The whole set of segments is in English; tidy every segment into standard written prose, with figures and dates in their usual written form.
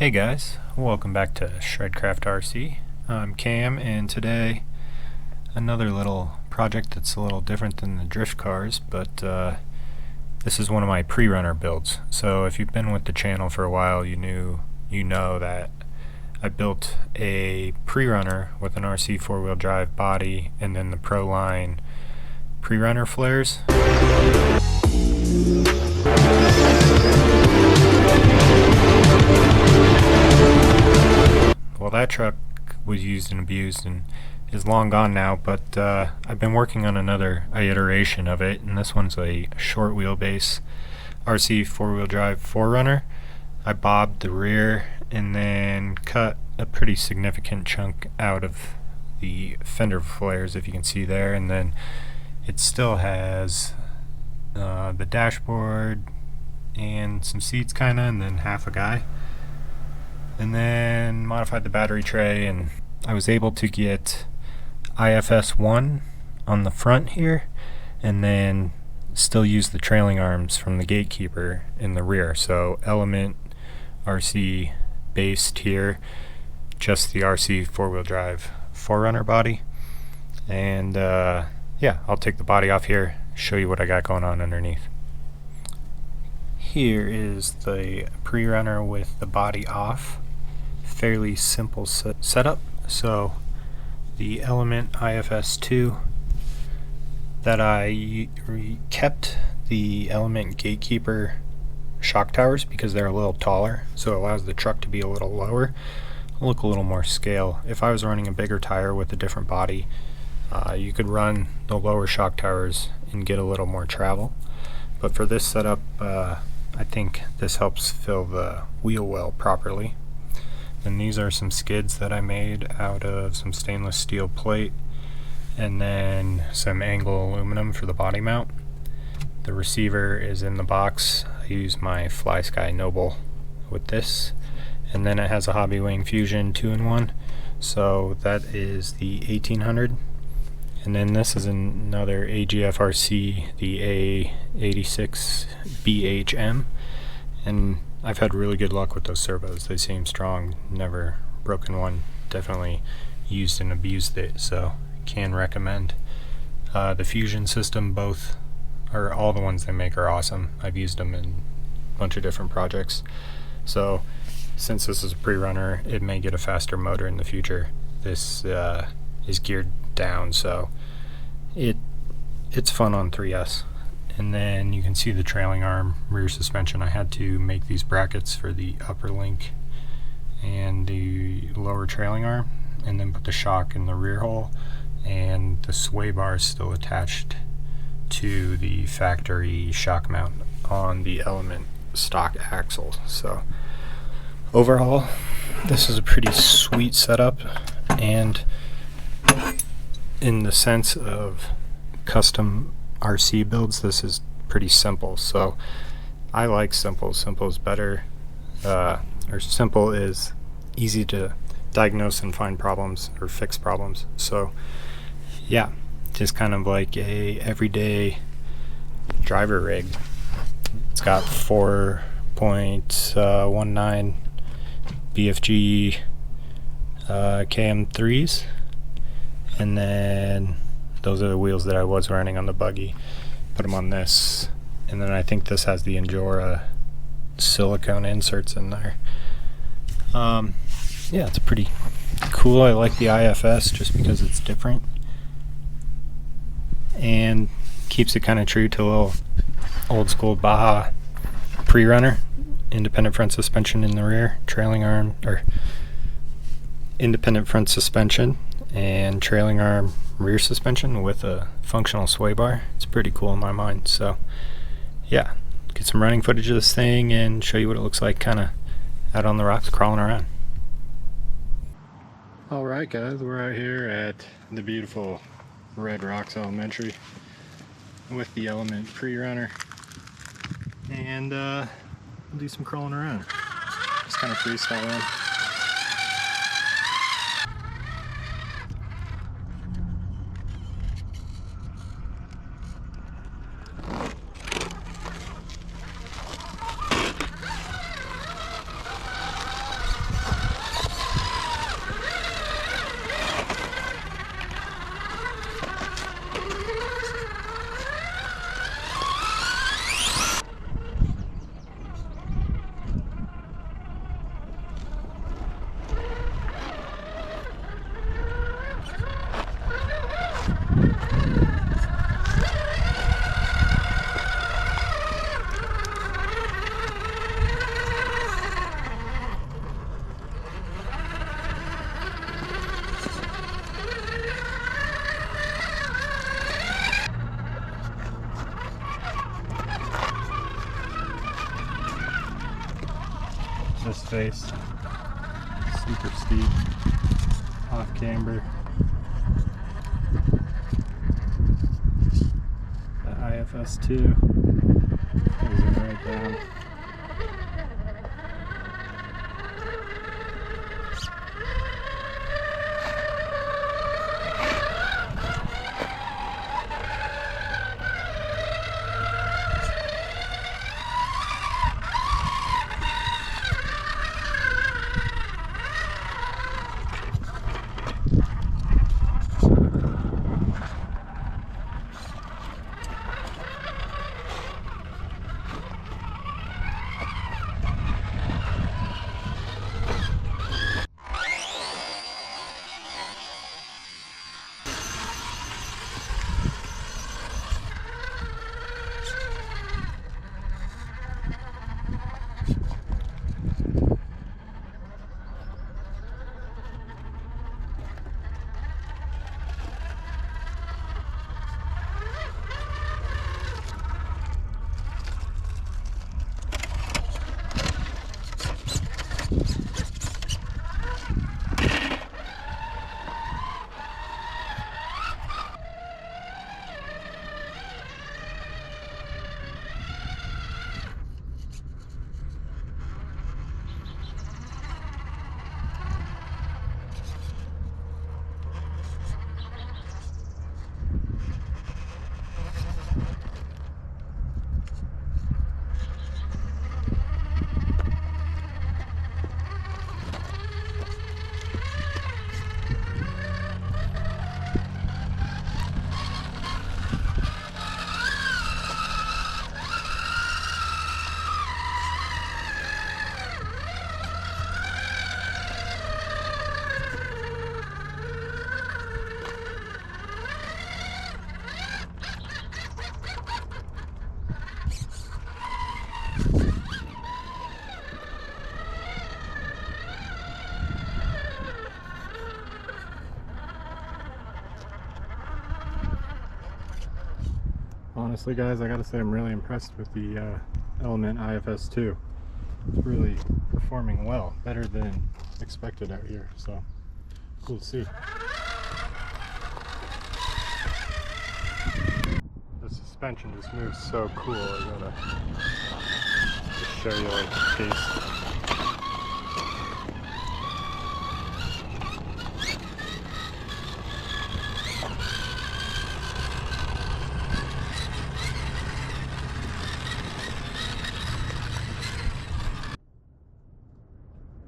Hey guys, welcome back to Shredcraft RC. I'm Cam, and today another little project that's a little different than the drift cars, but this is one of my pre-runner builds. So if you've been with the channel for a while, you know that I built a pre-runner with an RC four-wheel drive body and then the Pro Line pre-runner flares. Well, that truck was used and abused and is long gone now, but I've been working on another iteration of it, and this one's a short wheelbase RC four-wheel drive 4Runner. I bobbed the rear and then cut a pretty significant chunk out of the fender flares, if you can see there, and then it still has the dashboard and some seats kinda, and then half a guy. And then modified the battery tray, and I was able to get IFS 1 on the front here, and then still use the trailing arms from the gatekeeper in the rear. So Element RC based here, just the RC four-wheel drive 4Runner body. And yeah, I'll take the body off here, show you what I got going on underneath. Here is the pre-runner with the body off. Fairly simple setup. So the Element IFS 2 that I kept the Element gatekeeper shock towers because they're a little taller, so it allows the truck to be a little lower, look a little more scale. If I was running a bigger tire with a different body, you could run the lower shock towers and get a little more travel, but for this setup I think this helps fill the wheel well properly. And these are some skids that I made out of some stainless steel plate and then some angle aluminum for the body mount. The receiver is in the box. I use my FlySky Noble with this, and then it has a Hobbywing Fusion 2-in-1, so that is the 1800. And then this is another AGF RC, the A86 BHM, and I've had really good luck with those servos. They seem strong, never broken one, definitely used and abused it, so can recommend. The Fusion system, both, or all the ones they make are awesome. I've used them in a bunch of different projects. So since this is a pre-runner, it may get a faster motor in the future. This is geared down, so it's fun on 3S. And then you can see the trailing arm rear suspension. I had to make these brackets for the upper link and the lower trailing arm, and then put the shock in the rear hole, and the sway bar is still attached to the factory shock mount on the Element stock axle. So overall, this is a pretty sweet setup, and in the sense of custom RC builds, this is pretty simple. So I like simple. Simple is better, or simple is easy to diagnose and find problems or fix problems. So yeah, just kind of like a everyday driver rig. It's got 4.19 BFG KM3s, and then those are the wheels that I was running on the buggy. Put them on this, and then I think this has the Injora silicone inserts in there. Yeah, it's pretty cool. I like the IFS just because it's different and keeps it kind of true to a little old school Baja pre-runner. Independent front suspension in the rear, trailing arm, or independent front suspension and trailing arm rear suspension with a functional sway bar. It's pretty cool in my mind. So yeah, get some running footage of this thing and show you what it looks like kind of out on the rocks crawling around. Alright guys, we're out here at the beautiful Red Rocks Elementary with the Element pre-runner, and we'll do some crawling around, just kind of freestyling. this face. Super steep. Off camber. The IFS2 brings it right down. Honestly guys, I gotta say I'm really impressed with the Element IFS2. It's really performing well, better than expected out here, so cool to see. The suspension just moves so cool. I gotta just show you like the case.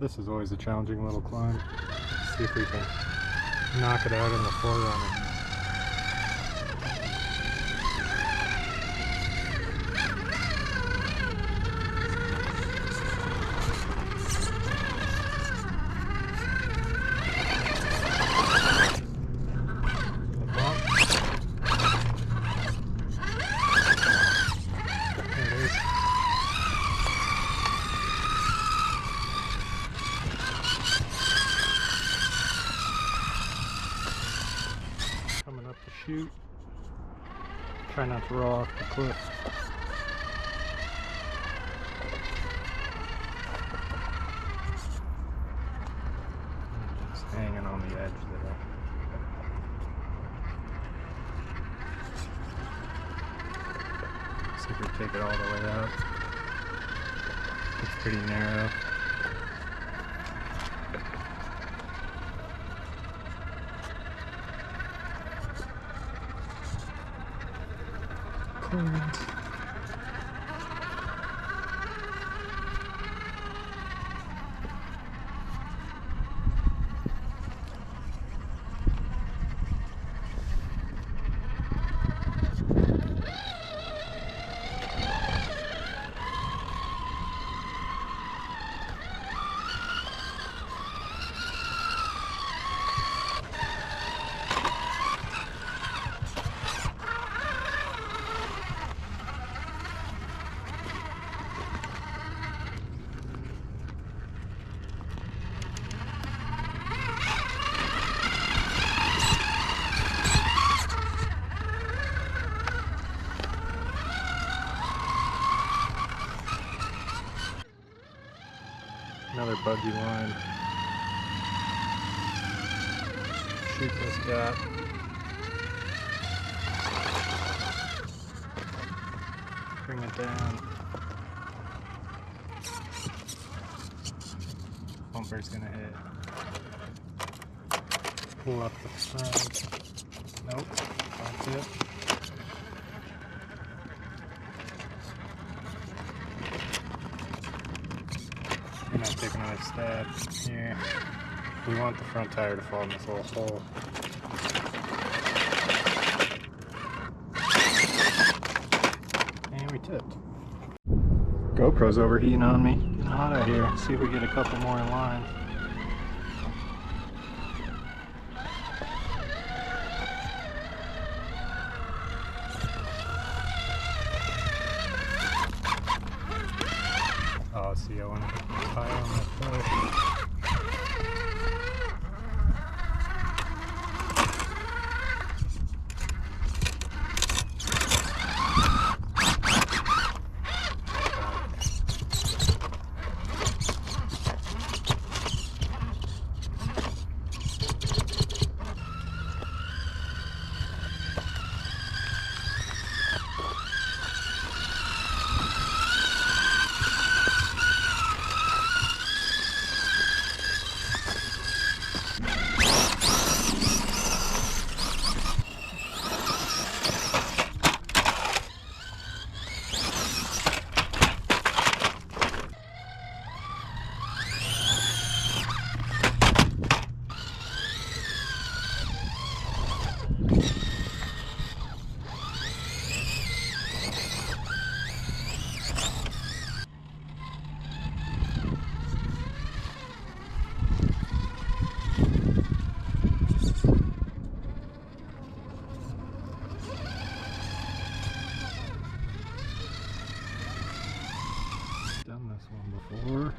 This is always a challenging little climb. Let's see if we can knock it out in the 4Runner. Coming up the chute. Try not to roll off the cliff. Just hanging on the edge there. See if we take it all the way out. It's pretty narrow. Another buggy line. Shoot this gap. Bring it down. Bumper's gonna hit. Pull up the front. Nope, that's it. And I'll take another stab here. We want the front tire to fall in this little hole. And we tipped. GoPro's overheating on me. Getting hot out here. See if we get a couple more in line. Oh, see, I want to put the tire on that push. Done this one before.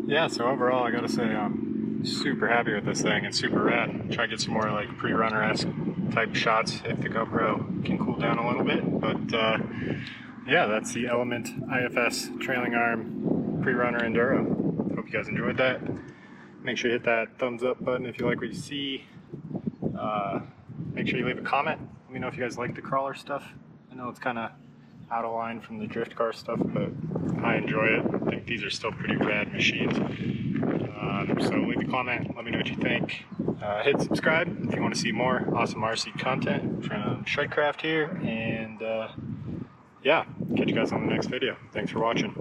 Yeah, so overall, I gotta say I'm super happy with this thing. It's super rad. Try to get some more like pre-runner-esque type shots if the GoPro can cool down a little bit. But yeah, that's the Element IFS trailing arm pre-runner enduro. Hope you guys enjoyed that. Make sure you hit that thumbs up button if you like what you see. Make sure you leave a comment. Let me know if you guys like the crawler stuff. I know it's kind of out of line from the drift car stuff, but I enjoy it. I think these are still pretty rad machines. So leave a comment, let me know what you think. Hit subscribe if you want to see more awesome RC content from Shredcraft here, and yeah, catch you guys on the next video. Thanks for watching.